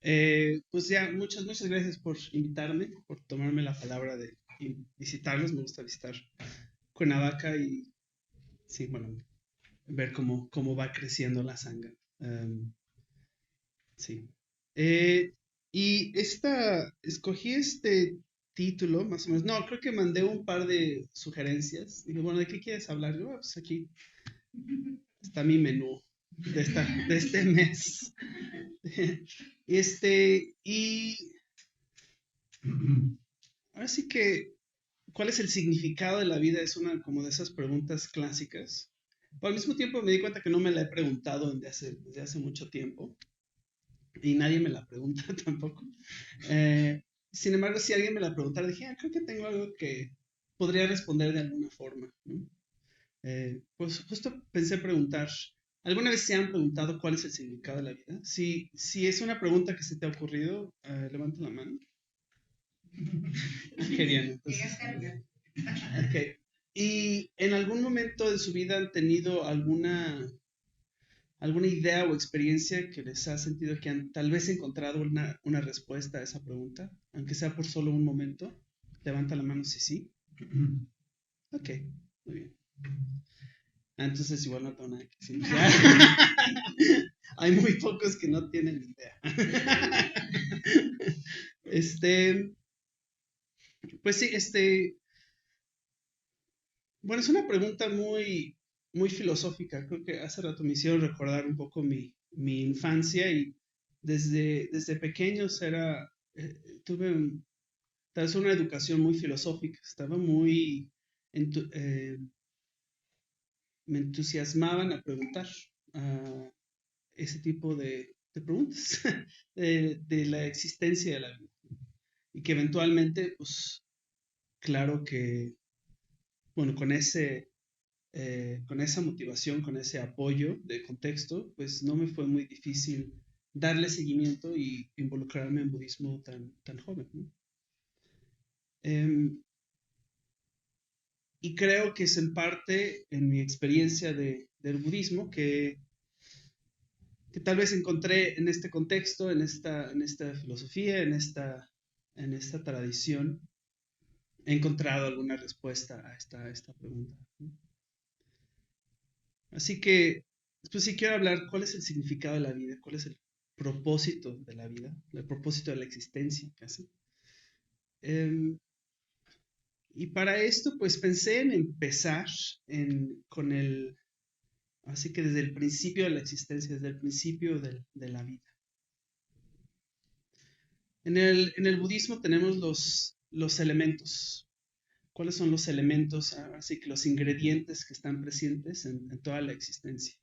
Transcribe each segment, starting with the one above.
Pues ya, muchas gracias por invitarme, por tomarme la palabra de visitarlos. Me gusta visitar Cuernavaca y, sí, bueno, ver cómo va creciendo la sanga. Sí. Eh, escogí este título, más o menos. No, creo que mandé un par de sugerencias. Dije, bueno, ¿de qué quieres hablar? Yo, pues aquí está mi menú de este mes. Y ahora sí que, ¿cuál es el significado de la vida? Es una como de esas preguntas clásicas. Pero al mismo tiempo me di cuenta que no me la he preguntado desde hace mucho tiempo y nadie me la pregunta tampoco. Sin embargo, si alguien me la preguntara, dije, creo que tengo algo que podría responder de alguna forma, ¿no? Pues justo pensé preguntar, ¿alguna vez se han preguntado cuál es el significado de la vida? Si es una pregunta que se te ha ocurrido, levanta la mano. Genial, entonces. Ok. ¿Y en algún momento de su vida han tenido alguna idea o experiencia que les ha sentido que han tal vez encontrado una respuesta a esa pregunta? Aunque sea por solo un momento. Levanta la mano si sí. Ok, muy bien. Entonces igual no tengo nada que decir. Hay muy pocos que no tienen idea. Este, pues sí, bueno, es una pregunta muy filosófica. Creo que hace rato me hicieron recordar un poco mi infancia y desde pequeños tuve tal vez una educación muy filosófica. Entu- eh, Me entusiasmaban a preguntar ah, ese tipo de preguntas de la existencia de la vida. Y que eventualmente, pues, claro que, bueno, con esa motivación, con ese apoyo de contexto, pues no me fue muy difícil darle seguimiento y involucrarme en budismo tan joven, ¿no? Em, y creo que es en parte en mi experiencia del budismo que tal vez encontré en este contexto, en esta filosofía, en esta tradición, he encontrado alguna respuesta a esta pregunta, ¿no? Así que, pues sí quiero hablar cuál es el significado de la vida, cuál es el propósito de la vida, el propósito de la existencia, casi. Em, y para esto, pues pensé en empezar así que desde el principio de la existencia, desde el principio de la vida. En el budismo tenemos los elementos. ¿Cuáles son los elementos? Así que los ingredientes que están presentes en toda la existencia.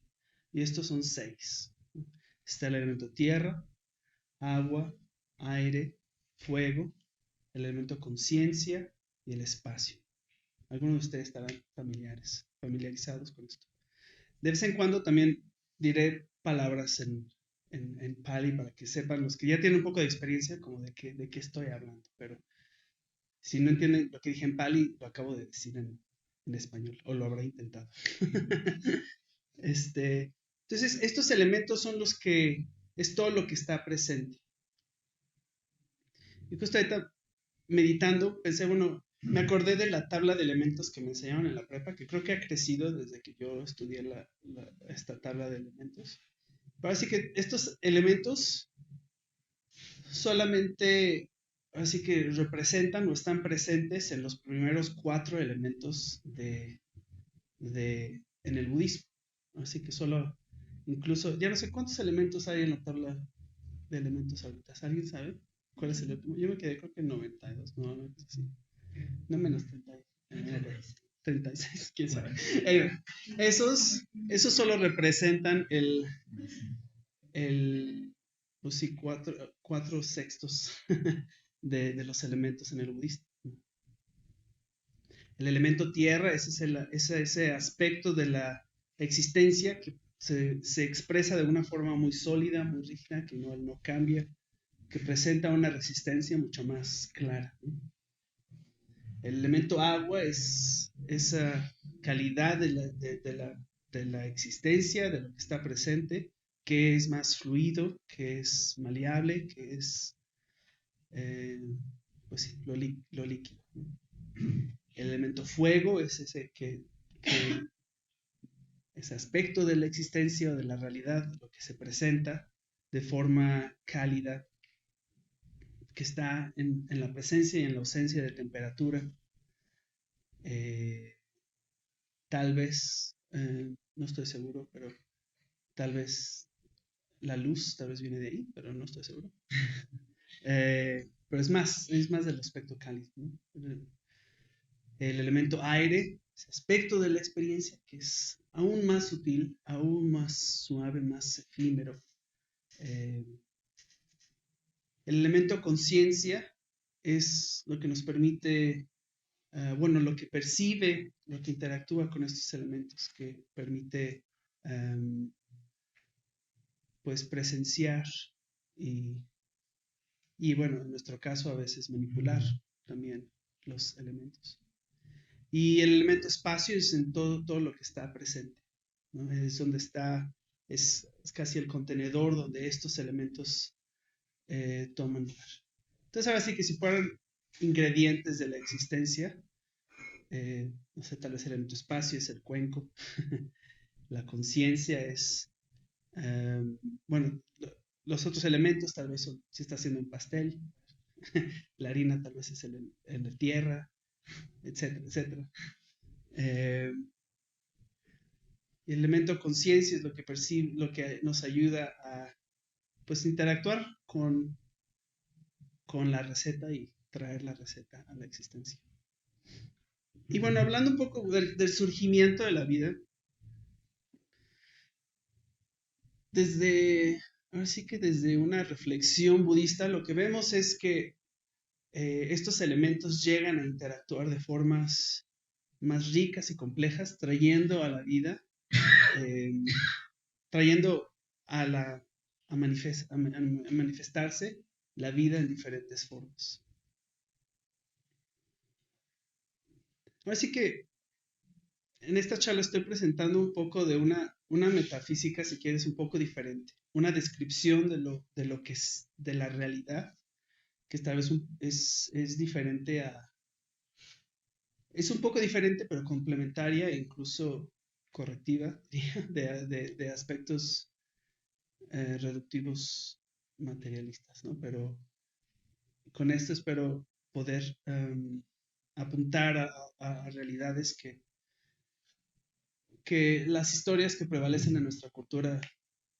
Y estos son 6. Está el elemento tierra, agua, aire, fuego, el elemento conciencia y el espacio. Algunos de ustedes estarán familiarizados con esto. De vez en cuando también diré palabras en Pali para que sepan los que ya tienen un poco de experiencia como de qué estoy hablando. Pero si no entienden lo que dije en Pali, lo acabo de decir en español o lo habré intentado. Entonces, estos elementos son es todo lo que está presente. Y justo ahorita meditando, pensé, bueno, me acordé de la tabla de elementos que me enseñaron en la prepa, que creo que ha crecido desde que yo estudié esta tabla de elementos. Pero así que estos elementos solamente, así que representan o están presentes en los primeros 4 elementos en el budismo. Así que incluso, ya no sé cuántos elementos hay en la tabla de elementos ahorita. ¿Alguien sabe cuál es el último? Yo me quedé creo que en 92, no es así. No menos 30, 36, quién sabe. Esos solo representan el pues sí, cuatro sextos de los elementos en el budismo. El elemento tierra ese aspecto de la existencia que se expresa de una forma muy sólida, muy rígida, que no cambia, que presenta una resistencia mucho más clara, ¿no? El elemento agua es esa calidad de la existencia, de lo que está presente, qué es más fluido, qué es maleable, qué es pues sí, lo líquido, ¿no? El elemento fuego es que ese aspecto de la existencia o de la realidad, lo que se presenta de forma cálida, que está en la presencia y en la ausencia de temperatura. Eh, Tal vez, no estoy seguro, pero tal vez la luz, tal vez viene de ahí, pero no estoy seguro. Pero es más del aspecto cálido, ¿no? El elemento aire, ese aspecto de la experiencia que es aún más sutil, aún más suave, más efímero. Eh, el elemento conciencia es lo que nos permite, bueno, lo que percibe, lo que interactúa con estos elementos, que permite pues presenciar y, y, bueno, en nuestro caso a veces manipular también los elementos. Y el elemento espacio es en todo lo que está presente, ¿no? Es donde está, es casi el contenedor donde estos elementos toman lugar. Entonces ahora sí que si fueran ingredientes de la existencia, no sé, tal vez el elemento espacio es el cuenco, la conciencia es, bueno, los otros elementos tal vez son, si está haciendo un pastel, la harina tal vez es el de tierra, etcétera, etcétera. Y el elemento conciencia es lo que percibe, lo que nos ayuda a pues interactuar con la receta y traer la receta a la existencia. Y bueno, hablando un poco del surgimiento de la vida, ahora sí que desde una reflexión budista, lo que vemos es que estos elementos llegan a interactuar de formas más ricas y complejas, trayendo a la vida, eh, trayendo a, la, a manifestarse la vida en diferentes formas. Así que en esta charla estoy presentando un poco de una metafísica, si quieres, un poco diferente, una descripción de lo que es de la realidad, que tal vez es diferente es un poco diferente, pero complementaria e incluso correctiva de aspectos reductivos materialistas, ¿no? Pero con esto espero poder apuntar a realidades que las historias que prevalecen en nuestra cultura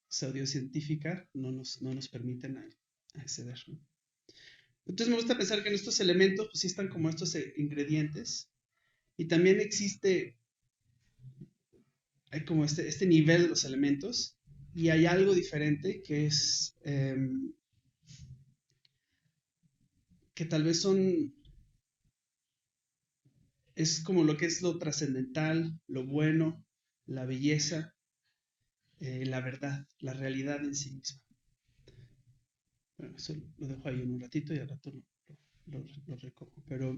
pseudocientífica no nos permiten acceder, ¿no? Entonces me gusta pensar que en estos elementos pues sí están como estos ingredientes y también existe, hay como este nivel de los elementos y hay algo diferente que es que tal vez es como lo que es lo trascendental, lo bueno, la belleza, la verdad, la realidad en sí misma. Bueno, eso lo dejo ahí en un ratito y al rato lo recojo. Pero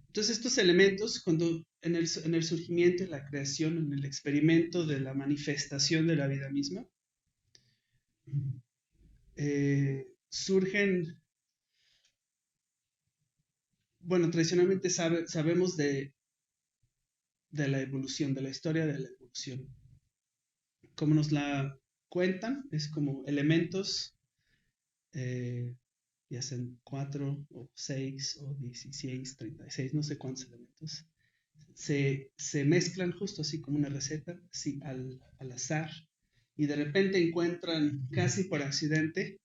entonces estos elementos, cuando en el surgimiento, en la creación, en el experimento de la manifestación de la vida misma, surgen, bueno, tradicionalmente sabemos de la evolución, de la historia de la evolución. Como nos la cuentan, es como elementos, ya sean 4 o 6 o 16, 36, no sé cuántos elementos, se mezclan justo así como una receta, así al azar, y de repente encuentran casi por accidente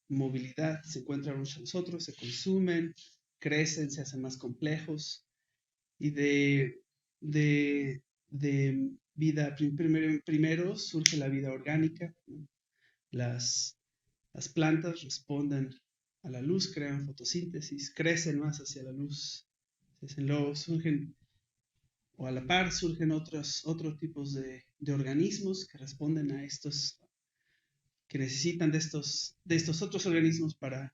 movilidad, se encuentran unos a los otros, se consumen, crecen, se hacen más complejos, y de vida, primero surge la vida orgánica, ¿no? Las plantas responden a la luz, crean fotosíntesis, crecen más hacia la luz, luego surgen, o a la par surgen otros tipos de organismos que responden a estos, que necesitan de estos otros organismos para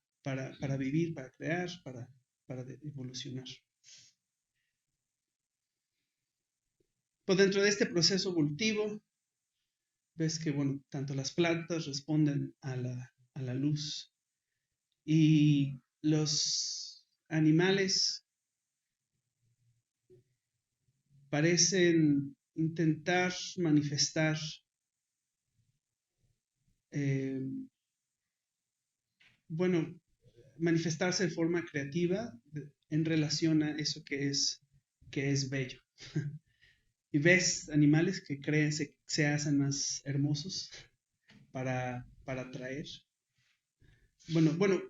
vivir, para crear, para evolucionar. Pues dentro de este proceso evolutivo ves que, bueno, tanto las plantas responden a la luz y los animales parecen intentar manifestar eh, bueno, manifestarse de forma creativa en relación a eso que es bello. Y ves animales que creen se hacen más hermosos para atraer. Bueno,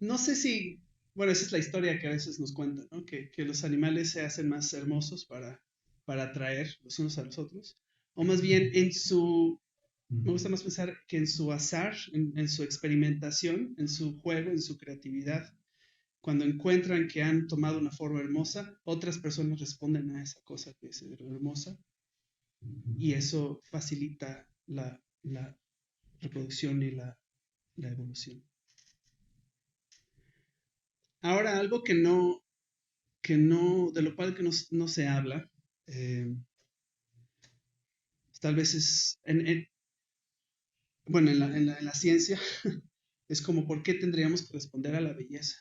no sé si, bueno, esa es la historia que a veces nos cuentan, ¿no? Que los animales se hacen más hermosos para atraer los unos a los otros. O más bien me gusta más pensar que en su azar, en su experimentación, en su juego, en su creatividad, cuando encuentran que han tomado una forma hermosa, otras personas responden a esa cosa que es hermosa y eso facilita la reproducción y la evolución. Ahora, algo de lo cual que no se habla, eh, tal vez es, bueno, en la ciencia, es como, ¿por qué tendríamos que responder a la belleza?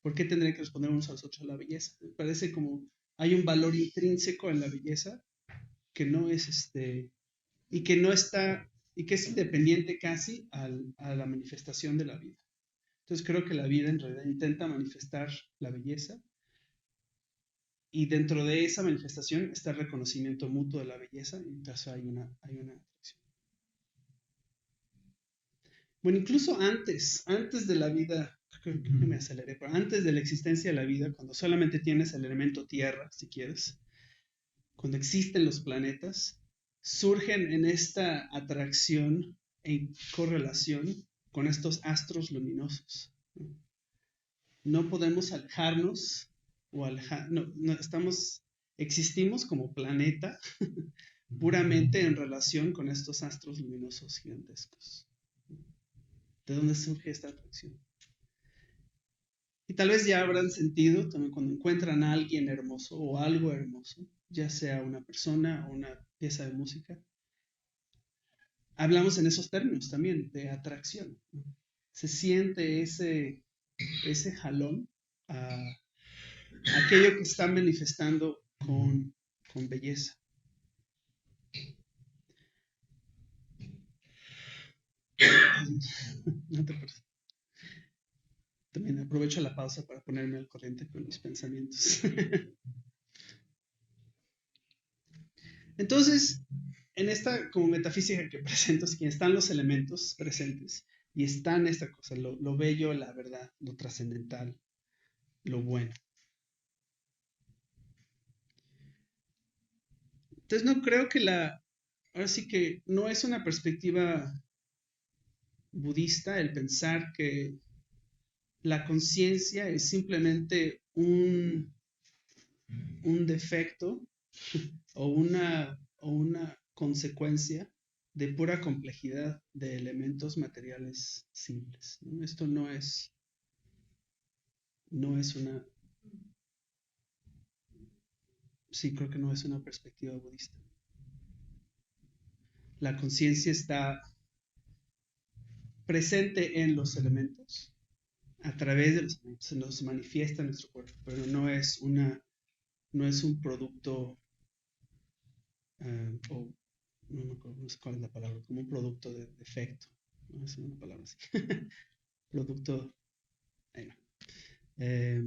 ¿Por qué tendrían que responder unos a los otros a la belleza? Me parece como hay un valor intrínseco en la belleza que no es y que no está, y que es independiente casi a la manifestación de la vida. Entonces creo que la vida en realidad intenta manifestar la belleza y dentro de esa manifestación está el reconocimiento mutuo de la belleza y entonces hay una atracción. Bueno, incluso antes de la vida, creo que me aceleré, pero antes de la existencia de la vida, cuando solamente tienes el elemento tierra, si quieres, cuando existen los planetas, surgen en esta atracción en correlación con estos astros luminosos. No podemos alejarnos o no existimos como planeta puramente en relación con estos astros luminosos gigantescos. ¿De dónde surge esta atracción? Y tal vez ya habrán sentido también cuando encuentran a alguien hermoso o algo hermoso, ya sea una persona o una pieza de música, hablamos en esos términos también de atracción, ¿no? Se siente ese jalón a aquello que está manifestando con belleza. No te preocupes. También aprovecho la pausa para ponerme al corriente con mis pensamientos. Entonces, en esta como metafísica que presento, es que están los elementos presentes y están esta cosa, lo bello, la verdad, lo trascendental, lo bueno. Entonces no creo que ahora sí que no es una perspectiva budista el pensar que la conciencia es simplemente un defecto o una consecuencia de pura complejidad de elementos materiales simples, ¿no? Esto no es sí, creo que no es una perspectiva budista. La conciencia está presente en los elementos, a través de los elementos, se nos manifiesta en nuestro cuerpo, pero no es un producto, o no me acuerdo, no sé cuál es la palabra, como un producto de defecto, no es una palabra así, producto, ahí no. Eh,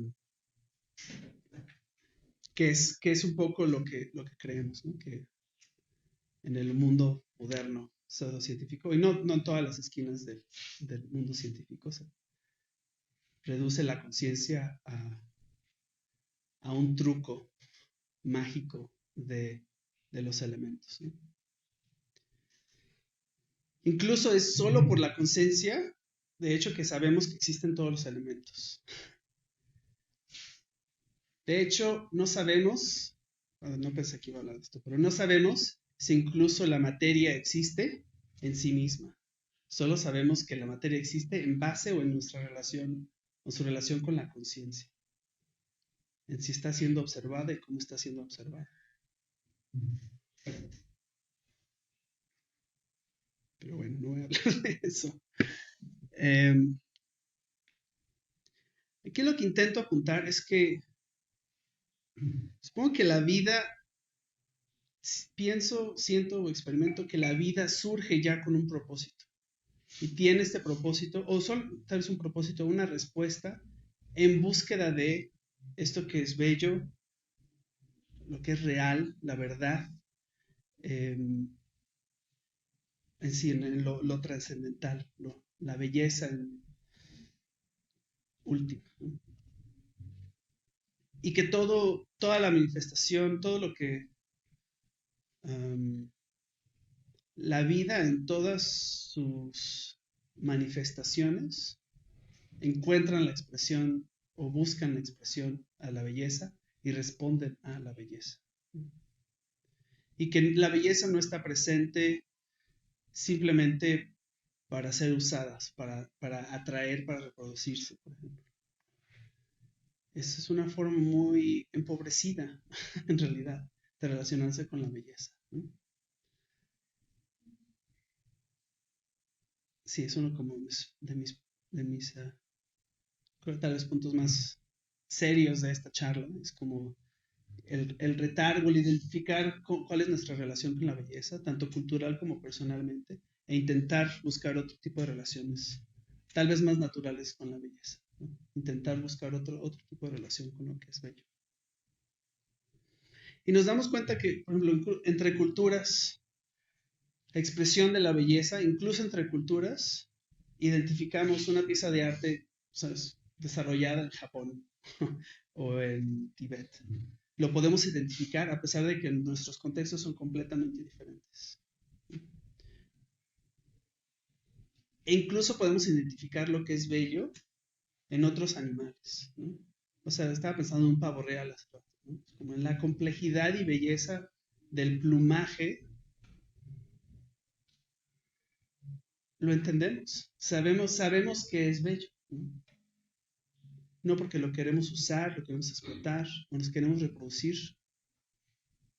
que es un poco lo que creemos, ¿no? Que en el mundo moderno pseudocientífico, y no en todas las esquinas del mundo científico, se reduce la conciencia a un truco mágico de los elementos, ¿no? Incluso es solo por la conciencia, de hecho, que sabemos que existen todos los elementos. De hecho, no sabemos, no pensé que iba a hablar de esto, pero no sabemos si incluso la materia existe en sí misma. Solo sabemos que la materia existe en base o en nuestra relación, o su relación con la conciencia, en si está siendo observada y cómo está siendo observada. hablar de eso. Aquí lo que intento apuntar es que supongo que la vida, pienso, siento o experimento que la vida surge ya con un propósito. Y tiene este propósito, o solo tal vez un propósito, una respuesta en búsqueda de esto que es bello, lo que es real, la verdad, en sí, en lo trascendental, la belleza última, ¿no? Y que toda la manifestación, todo lo que um, la vida en todas sus manifestaciones encuentran la expresión o buscan la expresión a la belleza y responden a la belleza. Y que la belleza no está presente simplemente para ser usadas, para atraer, para reproducirse, por ejemplo. Esa es una forma muy empobrecida, en realidad, de relacionarse con la belleza, ¿no? Sí, es uno como de mis creo que tal vez puntos más serios de esta charla. Es como el retar o el identificar cuál es nuestra relación con la belleza, tanto cultural como personalmente, e intentar buscar otro tipo de relaciones, tal vez más naturales con la belleza, ¿no? Intentar buscar otro tipo de relación con lo que es bello. Y nos damos cuenta que, por ejemplo, entre culturas, la expresión de la belleza, incluso entre culturas, identificamos una pieza de arte, ¿sabes?, desarrollada en Japón o en Tibet. Lo podemos identificar a pesar de que nuestros contextos son completamente diferentes. E incluso podemos identificar lo que es bello en otros animales, ¿no? O sea, estaba pensando en un pavo real hace rato, ¿no? Como en la complejidad y belleza del plumaje, lo entendemos. Sabemos que es bello, ¿no? No porque lo queremos usar, lo queremos explotar, o nos queremos reproducir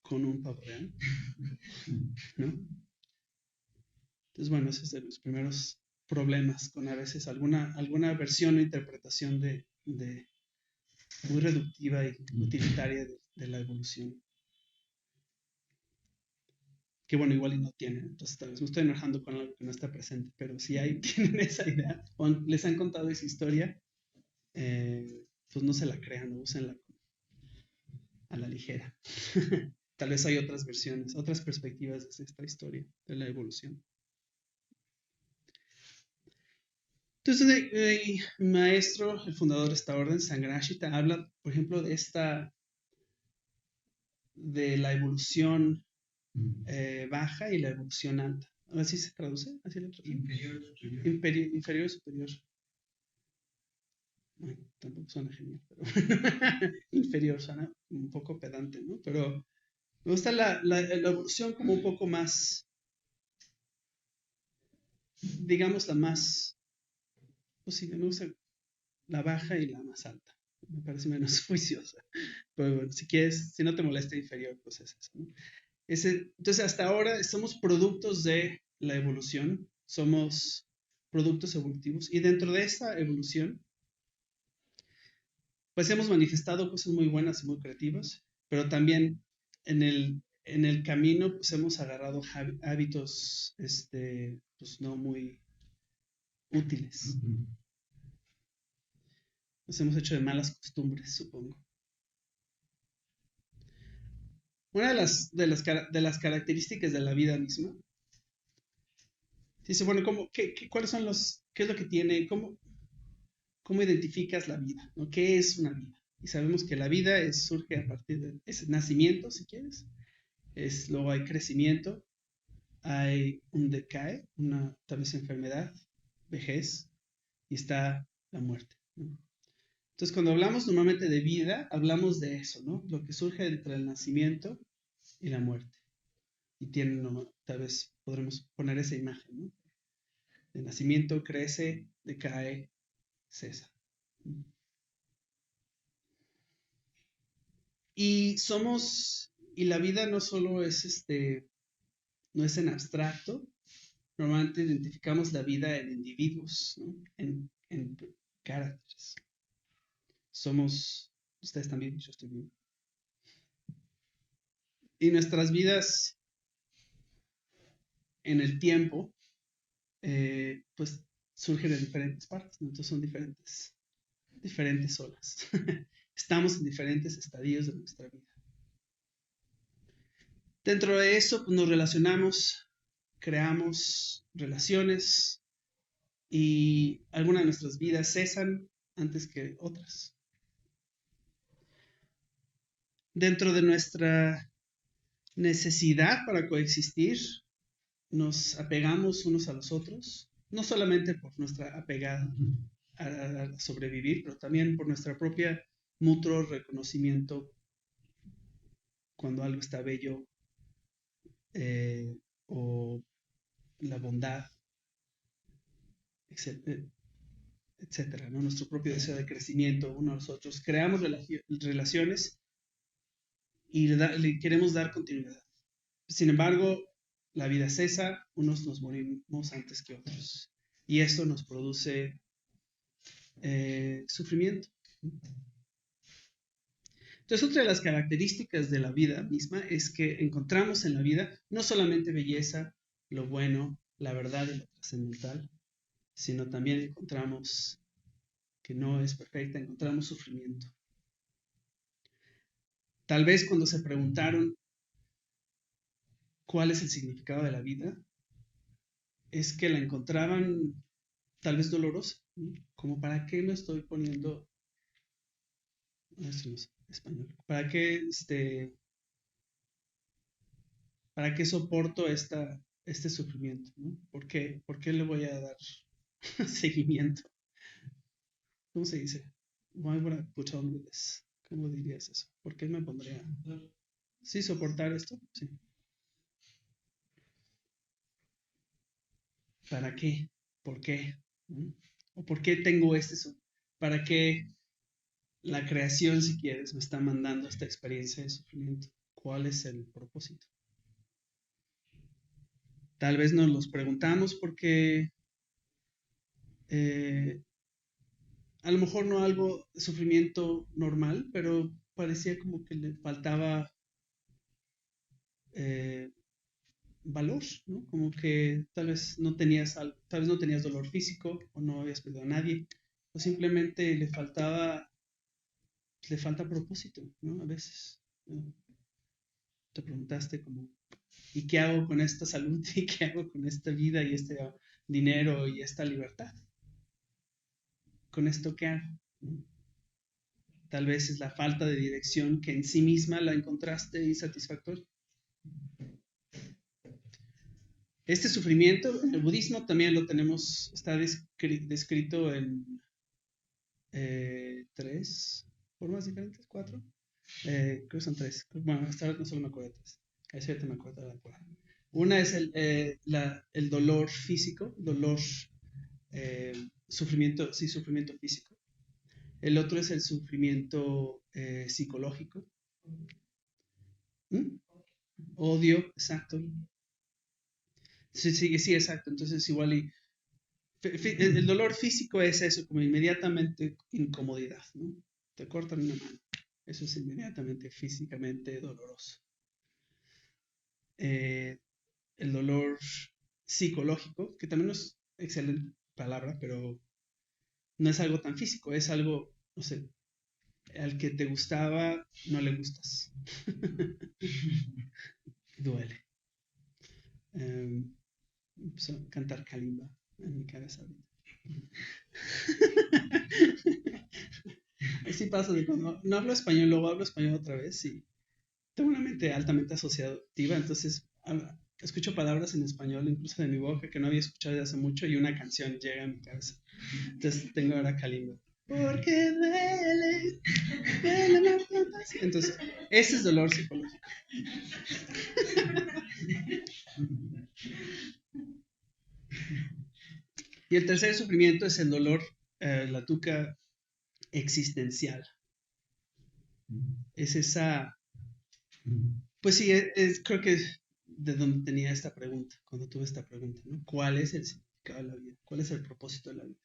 con un pavo real, ¿no? Entonces, bueno, ese es de los primeros problemas con a veces alguna versión o interpretación muy reductiva y utilitaria de la evolución. Que bueno, igual y no tienen. Entonces, tal vez me estoy enojando con algo que no está presente, pero si tienen esa idea o les han contado esa historia, pues no se la crean, no úsenla a la ligera. Tal vez hay otras versiones, otras perspectivas de esta historia de la evolución. Entonces, mi maestro, el fundador de esta orden, Sangrashita, habla, por ejemplo, de la evolución baja y la evolución alta. ¿Así se traduce? ¿Así le traduce? Inferior, superior. Inferior y superior. Bueno, tampoco suena genial, pero inferior suena un poco pedante, ¿no? Pero me gusta la evolución como un poco más, digamos, la más, pues sí, me gusta la baja y la más alta. Me parece menos juiciosa. Pero bueno, si quieres, si no te molesta inferior, pues es eso, ¿no? Entonces, hasta ahora somos productos de la evolución, somos productos evolutivos y dentro de esta evolución, pues hemos manifestado cosas muy buenas y muy creativas, pero también en el camino pues hemos agarrado hábitos pues no muy útiles. Nos hemos hecho de malas costumbres, supongo. Una de las características de la vida misma, dice, bueno, ¿cuáles son qué es lo que tiene, cómo identificas la vida, ¿no? ¿Qué es una vida? Y sabemos que la vida surge a partir de ese nacimiento, si quieres, luego hay crecimiento, hay un decae, tal vez enfermedad, vejez, y está la muerte, ¿no? Entonces, cuando hablamos normalmente de vida, hablamos de eso, ¿no? Lo que surge entre el nacimiento y la muerte. Y tal vez podremos poner esa imagen, ¿no? El nacimiento crece, decae, cesa. Y la vida no solo no es en abstracto, normalmente identificamos la vida en individuos, ¿no? En caracteres. Ustedes también, yo estoy bien. Y nuestras vidas en el tiempo, pues surgen en diferentes partes, ¿no? Entonces son diferentes olas. Estamos en diferentes estadios de nuestra vida. Dentro de eso, pues, nos relacionamos, creamos relaciones y algunas de nuestras vidas cesan antes que otras. Dentro de nuestra necesidad para coexistir, nos apegamos unos a los otros, no solamente por nuestra apegada a sobrevivir, pero también por nuestra propia mutuo reconocimiento cuando algo está bello, o la bondad, etcétera, ¿no? Nuestro propio deseo de crecimiento uno a los otros. Creamos relaciones y le queremos dar continuidad. Sin embargo, la vida cesa, unos nos morimos antes que otros. Y esto nos produce sufrimiento. Entonces, otra de las características de la vida misma es que encontramos en la vida no solamente belleza, lo bueno, la verdad y lo trascendental, sino también encontramos que no es perfecta, encontramos sufrimiento. Tal vez cuando se preguntaron cuál es el significado de la vida, es que la encontraban tal vez dolorosa, ¿no? Como para qué me estoy poniendo, no sé, español, para qué soporto este sufrimiento, ¿no? ¿Por qué le voy a dar seguimiento? ¿Cómo se dice? Why would I put on with this? ¿Cómo dirías eso? ¿Por qué me pondría? ¿Sí soportar esto? Sí. ¿Para qué? ¿Por qué? ¿Mm? ¿O por qué tengo ¿Para qué la creación, si quieres, me está mandando esta experiencia de sufrimiento? ¿Cuál es el propósito? Tal vez nos los preguntamos porque eh, a lo mejor no algo de sufrimiento normal, pero parecía como que le faltaba eh, valor, ¿no? Como que tal vez no tenías dolor físico o no habías perdido a nadie, o simplemente le falta propósito, ¿no? A veces, ¿no? Te preguntaste como, ¿y qué hago con esta salud? ¿Y qué hago con esta vida y este dinero y esta libertad? ¿Con esto qué hago? ¿No? Tal vez es la falta de dirección que en sí misma la encontraste insatisfactoria. Este sufrimiento, en el budismo también lo tenemos, está descrito en tres formas diferentes, cuatro. Creo que son tres. Bueno, hasta ahora no solo me acuerdo de tres. A cierto me acuerdo de la cuarta. Una es el dolor físico, sufrimiento, sí, sufrimiento físico. El otro es el sufrimiento psicológico. ¿Mm? Odio, exacto. Sí, sí, sí, exacto. Entonces igual el dolor físico es eso, como inmediatamente incomodidad, ¿no? Te cortan una mano. Eso es inmediatamente físicamente doloroso. Eh, el dolor psicológico, que también no es excelente palabra, pero no es algo tan físico, es algo, no sé, al que te gustaba, no le gustas. Duele. Empezó a cantar Kalimba en mi cabeza. Así pasa de cuando no hablo español, luego hablo español otra vez y tengo una mente altamente asociativa, entonces escucho palabras en español, incluso de mi boca, que no había escuchado desde hace mucho, y una canción llega a mi cabeza. Entonces tengo ahora Kalimba. Porque duele, duele la fantasía. Entonces, ese es dolor psicológico. Y el tercer sufrimiento es el dolor, la dukkha existencial. Es esa, pues sí, creo que de donde tenía esta pregunta, cuando tuve esta pregunta, ¿no? ¿Cuál es el significado de la vida? ¿Cuál es el propósito de la vida?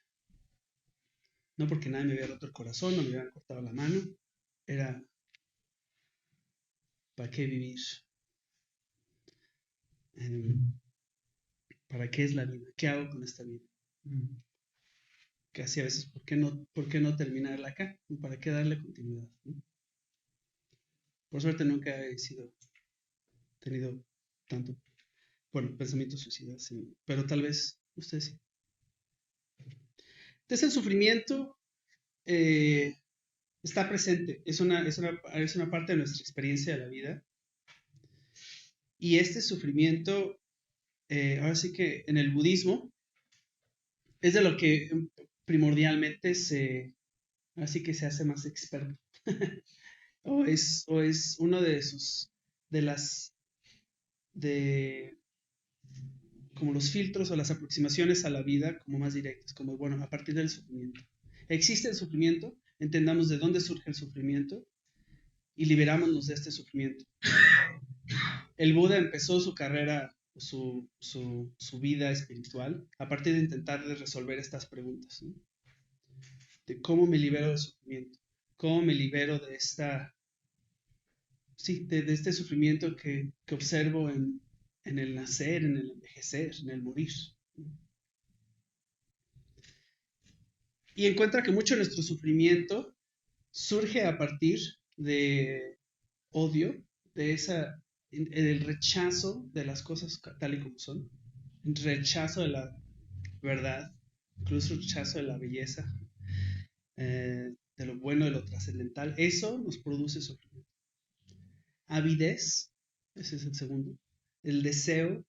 No porque nadie me había roto el corazón, no me habían cortado la mano, era ¿para qué vivir? Eh, ¿Para qué es la vida? ¿Qué hago con esta vida? Casi a veces, por qué no terminarla acá? ¿Para qué darle continuidad? ¿No? Por suerte nunca he tenido tanto, bueno, pensamientos suicidas, sí, pero tal vez ustedes sí. Entonces el sufrimiento eh, está presente, es una parte de nuestra experiencia de la vida. Y este sufrimiento, ahora sí que en el budismo, es de lo que primordialmente así que se hace más experto. O es uno de sus, de las, de, como los filtros o las aproximaciones a la vida como más directas, como, bueno, a partir del sufrimiento. Existe el sufrimiento, entendamos de dónde surge el sufrimiento y liberámonos de este sufrimiento. El Buda empezó su carrera, su vida espiritual a partir de intentar resolver estas preguntas, ¿no? De cómo me libero del sufrimiento, cómo me libero de de este sufrimiento que observo en el nacer, en el envejecer, en el morir. Y encuentra que mucho de nuestro sufrimiento surge a partir de odio, del rechazo de las cosas tal y como son, rechazo de la verdad, incluso rechazo de la belleza, de lo bueno, de lo trascendental. Eso nos produce sufrimiento. Avidez, ese es el segundo, el deseo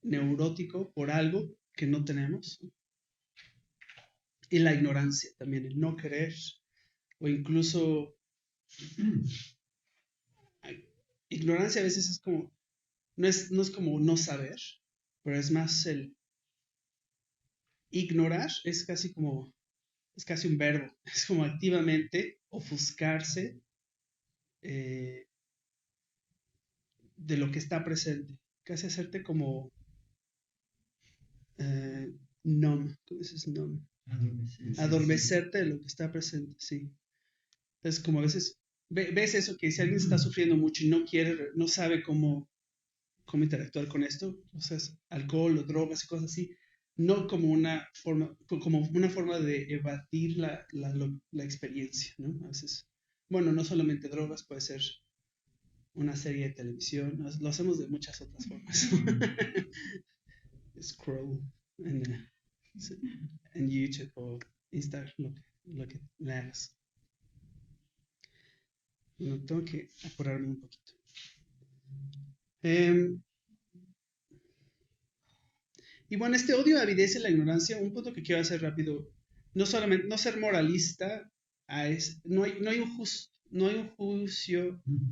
neurótico por algo que no tenemos. Y la ignorancia también, el no querer, o incluso ignorancia a veces es como, no es como no saber, pero es más el ignorar, es casi un verbo, es como activamente ofuscarse eh, de lo que está presente, casi hacerte como numb, ¿cómo dices numb? Adormecerte de lo que está presente, sí. Entonces, como a veces ves eso, que si alguien está sufriendo mucho y no quiere, no sabe cómo interactuar con esto, o sea, alcohol o drogas y cosas así, no como una forma de evadir la experiencia, ¿no? A veces, bueno, no solamente drogas, puede ser una serie de televisión, lo hacemos de muchas otras formas. Scroll en, en YouTube o Instagram, lo que le hagas. Bueno, tengo que apurarme un poquito. Y bueno, este odio, avidez y la ignorancia, un punto que quiero hacer rápido, no solamente, no ser moralista, no hay no hay un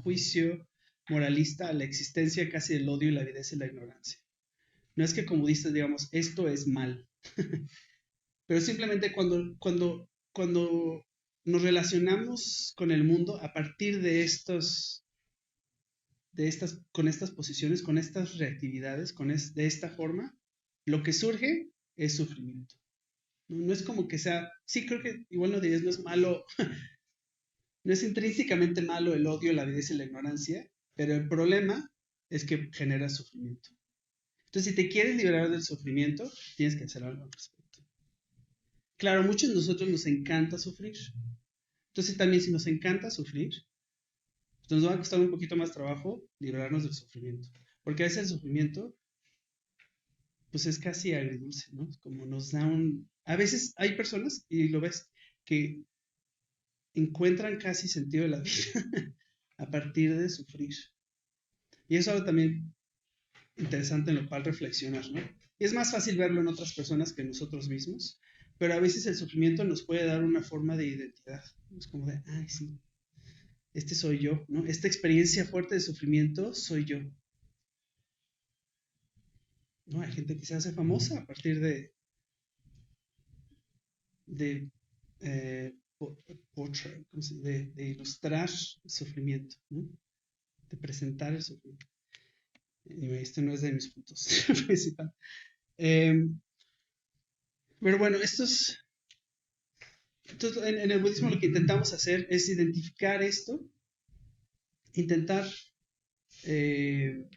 juicio moralista a la existencia casi del odio y la avidez y la ignorancia. No es que como budistas digamos, esto es mal, pero simplemente cuando nos relacionamos con el mundo a partir con estas posiciones, con estas reactividades, de esta forma, lo que surge es sufrimiento. No es como que sea, sí creo que igual no dirías, no es malo, no es intrínsecamente malo el odio, la avidez y la ignorancia, pero el problema es que genera sufrimiento. Entonces, si te quieres liberar del sufrimiento, tienes que hacer algo al respecto. Claro, a muchos de nosotros nos encanta sufrir. Entonces, también si nos encanta sufrir, pues nos va a costar un poquito más trabajo liberarnos del sufrimiento. Porque a veces el sufrimiento pues es casi agridulce, ¿no? Como nos da A veces hay personas, y lo ves, que encuentran casi sentido de la vida a partir de sufrir. Y eso es algo también interesante en lo cual reflexionar, ¿no? Y es más fácil verlo en otras personas que en nosotros mismos, pero a veces el sufrimiento nos puede dar una forma de identidad. Es como de, ay, sí, este soy yo, ¿no? Esta experiencia fuerte de sufrimiento soy yo. ¿No? Hay gente que se hace famosa a partir de portray, de ilustrar el sufrimiento, ¿no? De presentar el sufrimiento. Y este no es de mis puntos principales. Pero bueno, en el budismo lo que intentamos hacer es identificar esto, intentar, eh,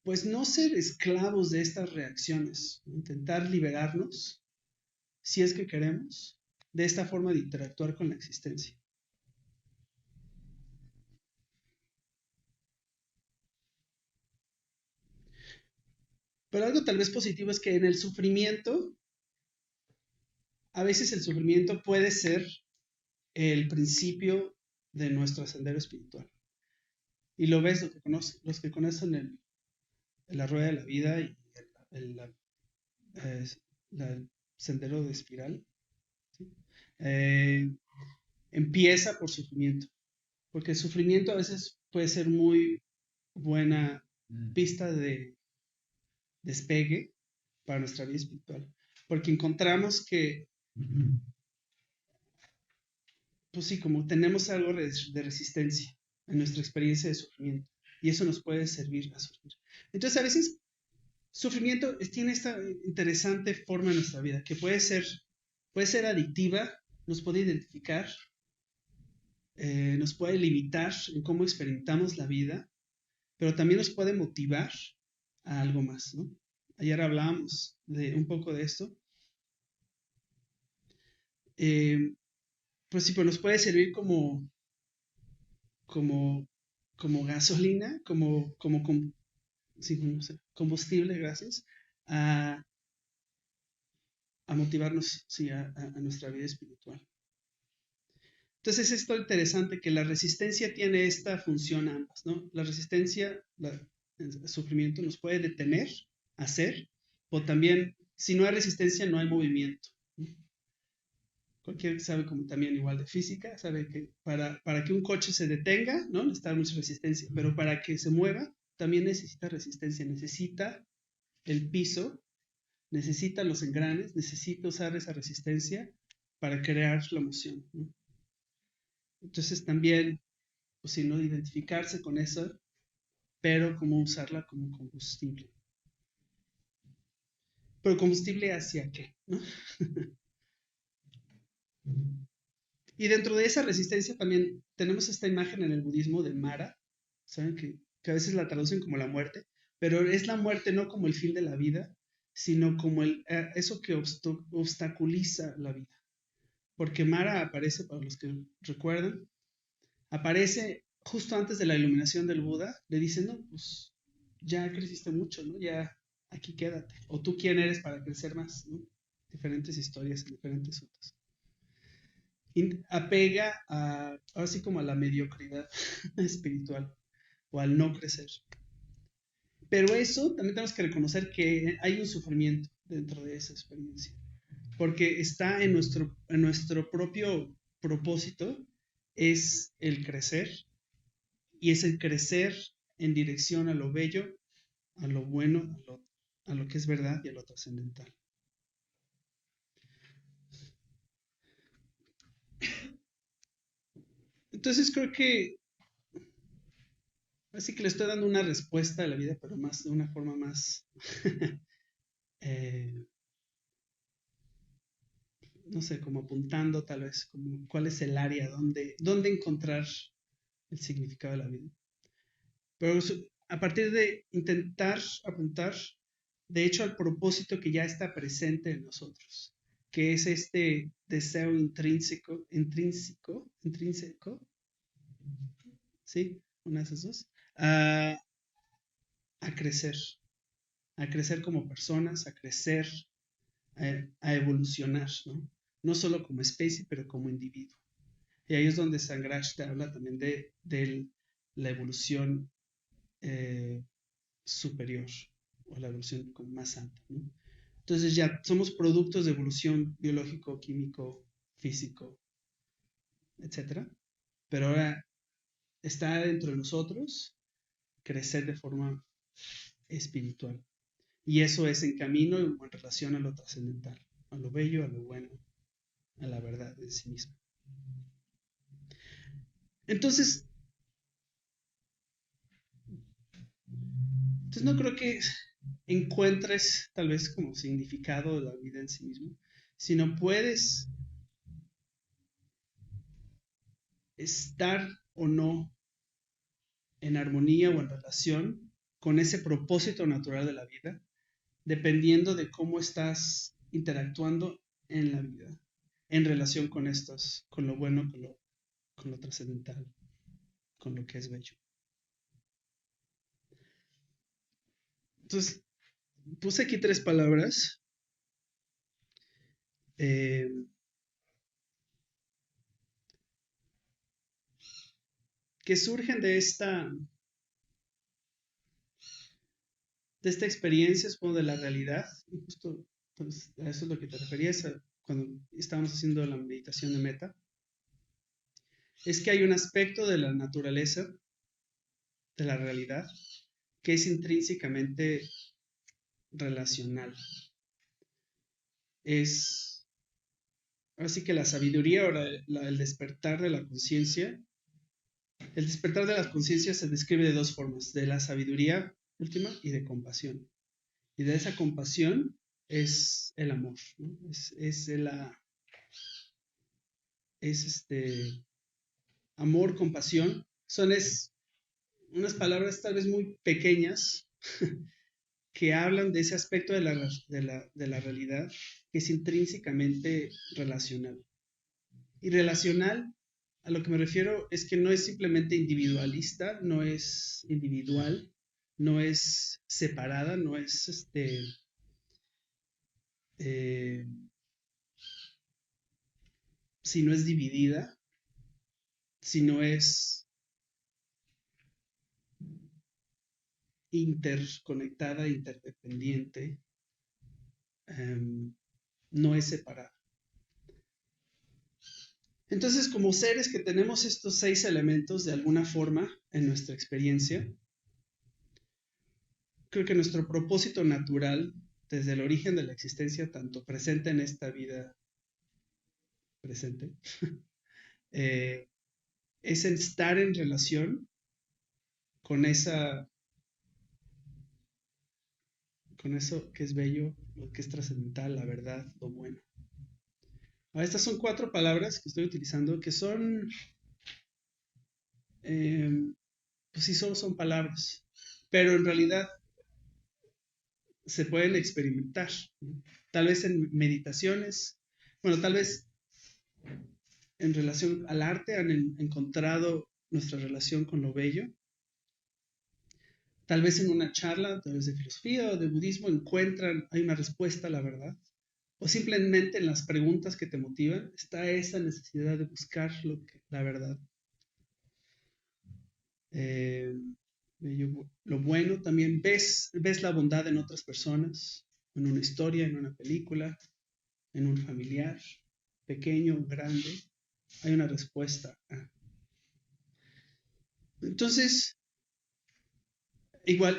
pues no ser esclavos de estas reacciones, ¿no? Intentar liberarnos, si es que queremos, de esta forma de interactuar con la existencia. Pero algo tal vez positivo es que en el sufrimiento, a veces el sufrimiento puede ser el principio de nuestro sendero espiritual. Y lo ves, los que conocen la rueda de la vida y eh, el sendero de espiral, ¿sí? Eh, empieza por sufrimiento, porque el sufrimiento a veces puede ser muy buena pista de despegue para nuestra vida espiritual, porque encontramos que, pues sí, como tenemos algo de resistencia en nuestra experiencia de sufrimiento, y eso nos puede servir a surgir. Entonces, a veces, sufrimiento tiene esta interesante forma en nuestra vida, que puede ser adictiva, nos puede identificar, nos puede limitar en cómo experimentamos la vida, pero también nos puede motivar a algo más, ¿no? Ayer hablábamos de un poco de esto. Eh, pues sí, pues nos puede servir como, como gasolina, sí, no sé, combustible, gracias, a, a motivarnos, sí, a nuestra vida espiritual. Entonces es esto interesante que la resistencia tiene esta función ambas, ¿no? La resistencia, el sufrimiento nos puede detener, hacer, o también, si no hay resistencia, no hay movimiento, ¿no? Cualquiera que sabe como también igual de física, sabe que para que un coche se detenga, ¿no? Necesita mucha resistencia, pero para que se mueva, también necesita resistencia, necesita el piso, necesita los engranes, necesita usar esa resistencia para crear la moción, ¿no? Entonces también, pues si no identificarse con eso, pero cómo usarla como combustible. Pero combustible hacia qué, ¿no? Y dentro de esa resistencia también tenemos esta imagen en el budismo de Mara, ¿saben? Que a veces la traducen como la muerte, pero es la muerte no como el fin de la vida, sino como eso que obstaculiza la vida. Porque Mara aparece, para los que recuerdan, aparece justo antes de la iluminación del Buda, le dice, no, pues ya creciste mucho, ¿no? Ya aquí quédate. O tú quién eres para crecer más, ¿no? Diferentes historias en diferentes sutras. Apega ahora sí como a la mediocridad espiritual o al no crecer. Pero eso también tenemos que reconocer que hay un sufrimiento dentro de esa experiencia, porque está en nuestro propio propósito, es el crecer, y es el crecer en dirección a lo bello, a lo bueno, a lo que es verdad y a lo trascendental. Entonces creo que así que le estoy dando una respuesta a la vida, pero más de una forma más, eh, no sé, como apuntando tal vez, como cuál es el área donde encontrar el significado de la vida. Pero a partir de intentar apuntar, de hecho, al propósito que ya está presente en nosotros, que es este deseo intrínseco, ¿sí? Una de esas dos, a, a crecer, a crecer como personas, a crecer, a evolucionar, ¿no? No solo como especie, pero como individuo. Y ahí es donde Sangrach te habla también de la evolución superior o la evolución como más alta, ¿no? Entonces ya somos productos de evolución biológico, químico, físico, etcétera. Pero ahora está dentro de nosotros crecer de forma espiritual. Y eso es en camino en relación a lo trascendental, a lo bello, a lo bueno, a la verdad de sí mismo. Entonces, Entonces no creo que encuentres tal vez como significado de la vida en sí mismo, sino puedes estar o no en armonía o en relación con ese propósito natural de la vida, dependiendo de cómo estás interactuando en la vida, en relación con estos, con lo bueno, con lo trascendental, con lo que es bello. Entonces, puse aquí 3 palabras eh, que surgen de esta experiencia, supongo, de la realidad. Y justo pues, a eso es lo que te referías cuando estábamos haciendo la meditación de meta. Es que hay un aspecto de la naturaleza, de la realidad, que es intrínsecamente relacional. Es así que la sabiduría o el despertar de la conciencia. El despertar de la conciencia se describe de 2 formas, de la sabiduría última y de compasión. Y de esa compasión es el amor, ¿no? Es amor, compasión. Son unas palabras tal vez muy pequeñas que hablan de ese aspecto de la realidad que es intrínsecamente relacional. Y relacional, a lo que me refiero es que no es simplemente individualista, no es individual, no es separada, no es eh, si no es dividida, sino es interconectada, interdependiente, no es separada. Entonces, como seres que tenemos estos 6 elementos de alguna forma en nuestra experiencia, creo que nuestro propósito natural desde el origen de la existencia, tanto presente en esta vida presente, eh, es estar en relación con con eso que es bello, lo que es trascendental, la verdad, lo bueno. Ahora, estas son 4 palabras que estoy utilizando que son, eh, pues sí, solo son palabras, pero en realidad se pueden experimentar, ¿no? Tal vez en meditaciones, bueno, tal vez en relación al arte han encontrado nuestra relación con lo bello. Tal vez en una charla, tal vez de filosofía o de budismo, hay una respuesta a la verdad. O simplemente en las preguntas que te motivan está esa necesidad de buscar la verdad. Eh, lo bueno también, ves la bondad en otras personas, en una historia, en una película, en un familiar, pequeño o grande. Hay una respuesta. Entonces, igual,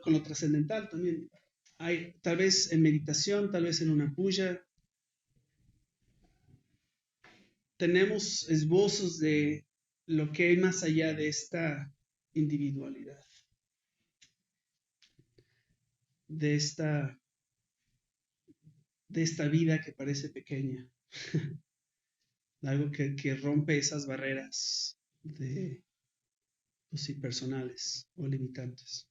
con lo trascendental también. Hay, tal vez en meditación, tal vez en una puya, tenemos esbozos de lo que hay más allá de esta individualidad, de esta vida que parece pequeña, algo que rompe esas barreras pues sí, personales o limitantes.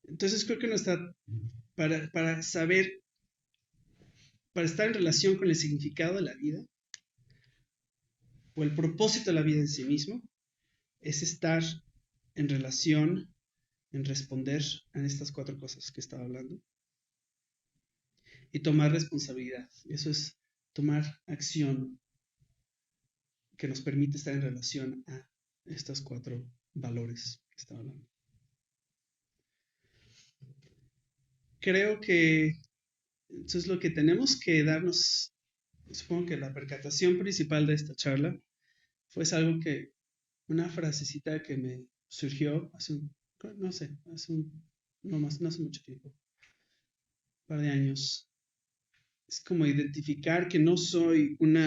Entonces creo que para saber, para estar en relación con el significado de la vida o el propósito de la vida en sí mismo, es estar en relación, en responder a estas 4 cosas que estaba hablando y tomar responsabilidad. Eso es tomar acción que nos permite estar en relación a estos 4 valores que estaba hablando. Creo que eso es lo que tenemos que darnos. Supongo que la percatación principal de esta charla fue una frasecita que me surgió no sé, no hace mucho tiempo, un par de años. Es como identificar que no soy un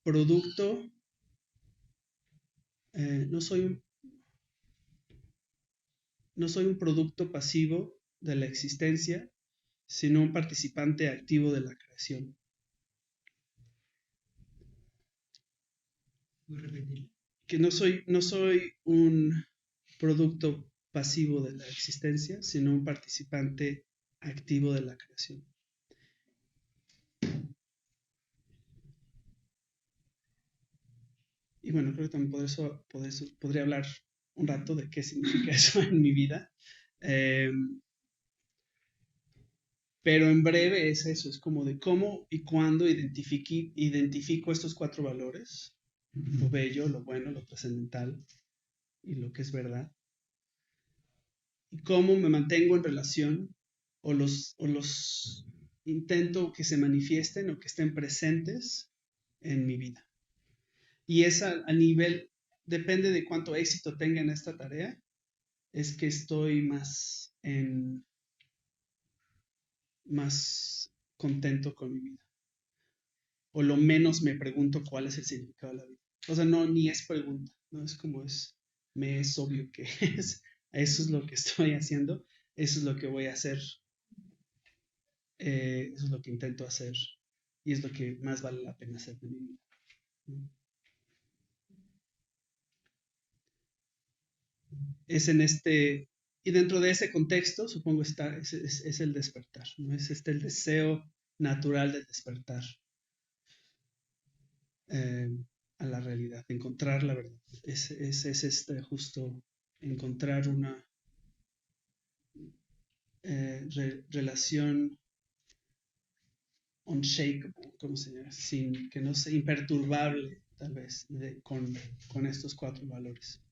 producto no soy un producto pasivo de la existencia, sino un participante activo de la creación. Voy a repetir. Que no soy un producto pasivo de la existencia, sino un participante activo de la creación. Y bueno, creo que también podría hablar un rato de qué significa eso en mi vida. Pero en breve es eso, es como de cómo y cuándo identifico estos 4 valores, lo bello, lo bueno, lo trascendental y lo que es verdad, y cómo me mantengo en relación o los intento que se manifiesten o que estén presentes en mi vida. Y esa a nivel, depende de cuánto éxito tenga en esta tarea, es que estoy más contento con mi vida. O lo menos me pregunto cuál es el significado de la vida. O sea, no, ni es pregunta, no es como me es obvio que eso es lo que estoy haciendo, eso es lo que voy a hacer, eso es lo que intento hacer y es lo que más vale la pena hacer de mi vida. Es en y dentro de ese contexto, supongo, es el despertar, ¿no? Es el deseo natural de despertar eh, a la realidad, encontrar la verdad. Es justo encontrar una relación unshakable, ¿cómo se llama? Que no sea imperturbable, tal vez, con estos 4 valores.